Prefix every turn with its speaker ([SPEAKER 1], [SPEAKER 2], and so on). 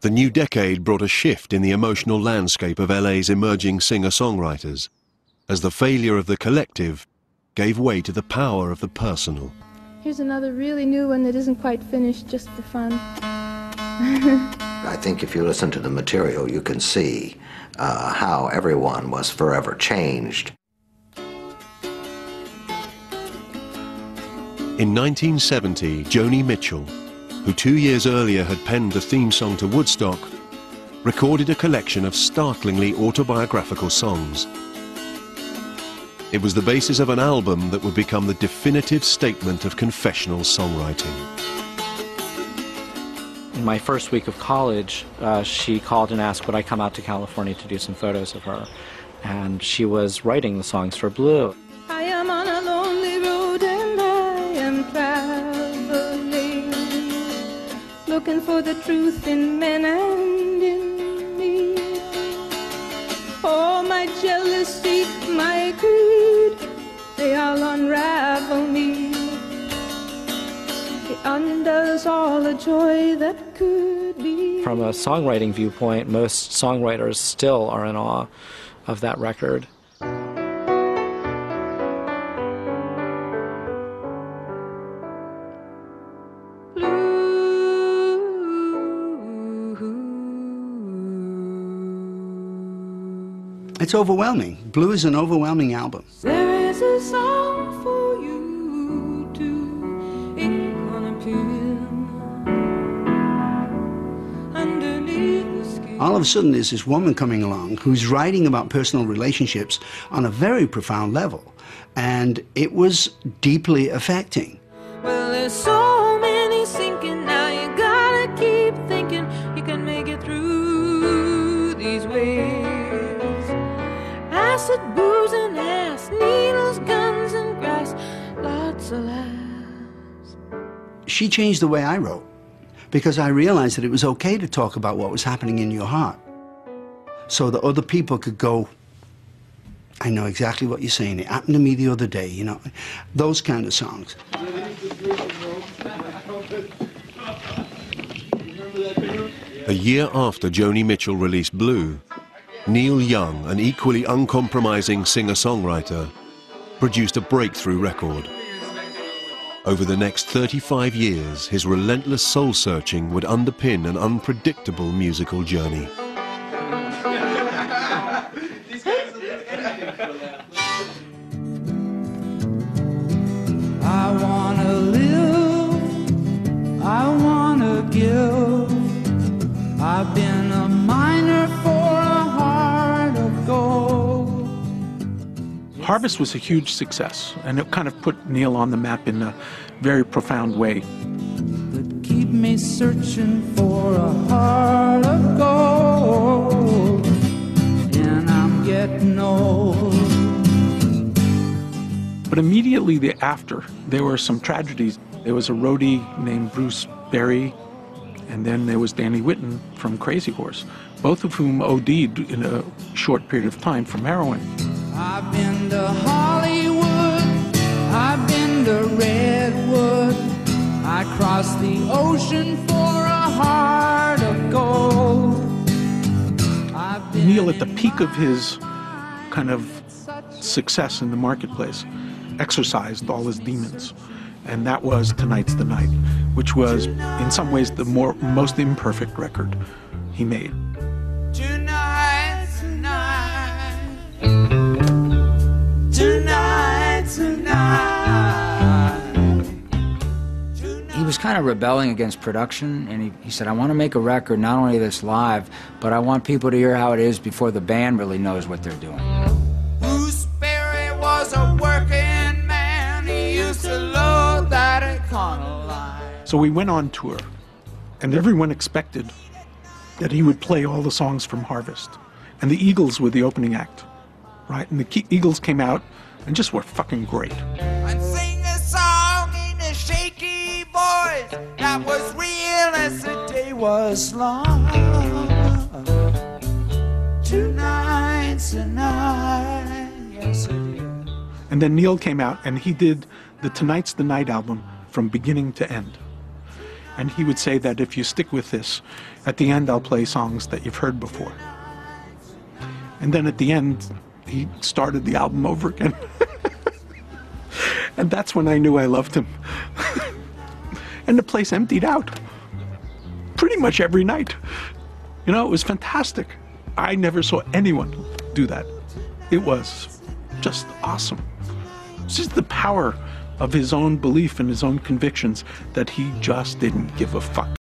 [SPEAKER 1] The new decade brought a shift in the emotional landscape of LA's emerging singer-songwriters, as the failure of the collective gave way to the power of the personal.
[SPEAKER 2] Here's another really new one that isn't quite finished, just for fun.
[SPEAKER 3] I think if you listen to the material, you can see how everyone was forever changed.
[SPEAKER 1] In 1970, Joni Mitchell, who 2 years earlier had penned the theme song to Woodstock, recorded a collection of startlingly autobiographical songs. It was the basis of an album that would become the definitive statement of confessional songwriting.
[SPEAKER 4] In my first week of college, she called and asked would I come out to California to do some photos of her. And she was writing the songs for Blue.
[SPEAKER 2] I am on a lonely road and I am traveling, looking for the truth in men and in me. Oh, my jealousy, my greed, they all unravel me. It undoes all the joy that could be.
[SPEAKER 4] From a songwriting viewpoint, most songwriters still are in awe of that record.
[SPEAKER 5] It's overwhelming. Blue is an overwhelming album.
[SPEAKER 2] There is a song for you to ink on a pen underneath the skin.
[SPEAKER 5] All of a sudden there's this woman coming along who's writing about personal relationships on a very profound level, and it was deeply affecting.
[SPEAKER 2] Well, there's so many sinking now, you gotta keep thinking you can make it through these waves. Acid, booze, and ass, needles, guns, and grass, lots of laughs.
[SPEAKER 5] She changed the way I wrote, because I realized that it was okay to talk about what was happening in your heart, so that other people could go, I know exactly what you're saying, it happened to me the other day, you know, those kind of songs.
[SPEAKER 1] A year after Joni Mitchell released Blue, Neil Young, an equally uncompromising singer-songwriter, produced a breakthrough record. Over the next 35 years, his relentless soul-searching would underpin an unpredictable musical journey.
[SPEAKER 6] I wanna live, I wanna give. I've been a miner for a heart of gold.
[SPEAKER 7] Harvest was a huge success, and it kind of put Neil on the map in a very profound way.
[SPEAKER 6] But keep me searching for a heart of gold, and I'm getting old.
[SPEAKER 7] But immediately thereafter, there were some tragedies. There was a roadie named Bruce Berry, and then there was Danny Whitten from Crazy Horse, both of whom OD'd in a short period of time from heroin.
[SPEAKER 6] I've been to Hollywood, I've been to Redwood, I crossed the ocean for a heart of gold.
[SPEAKER 7] Neil, at the peak of his kind of success in the marketplace, exorcised all his demons. And that was Tonight's the Night, which was, in some ways, the most imperfect record he made.
[SPEAKER 6] Tonight, tonight, tonight, tonight.
[SPEAKER 8] He was kind of rebelling against production, and he said, I want to make a record not only that's live, but I want people to hear how it is before the band really knows what they're doing.
[SPEAKER 6] Bruce Berry was a working man, he used to load that Econoline.
[SPEAKER 7] So we went on tour, and everyone expected that he would play all the songs from Harvest. And the Eagles were the opening act, right? And the Eagles came out and just were fucking great.
[SPEAKER 6] And sing a song in a shaky voice that was real as the day was long. Tonight's the night, yes it is.
[SPEAKER 7] And then Neil came out and he did the Tonight's the Night album from beginning to end. And he would say that if you stick with this, at the end I'll play songs that you've heard before. And then at the end, he started the album over again. And that's when I knew I loved him. And the place emptied out pretty much every night. You know, it was fantastic. I never saw anyone do that. It was just awesome. It's just the power of his own belief and his own convictions that he just didn't give a fuck.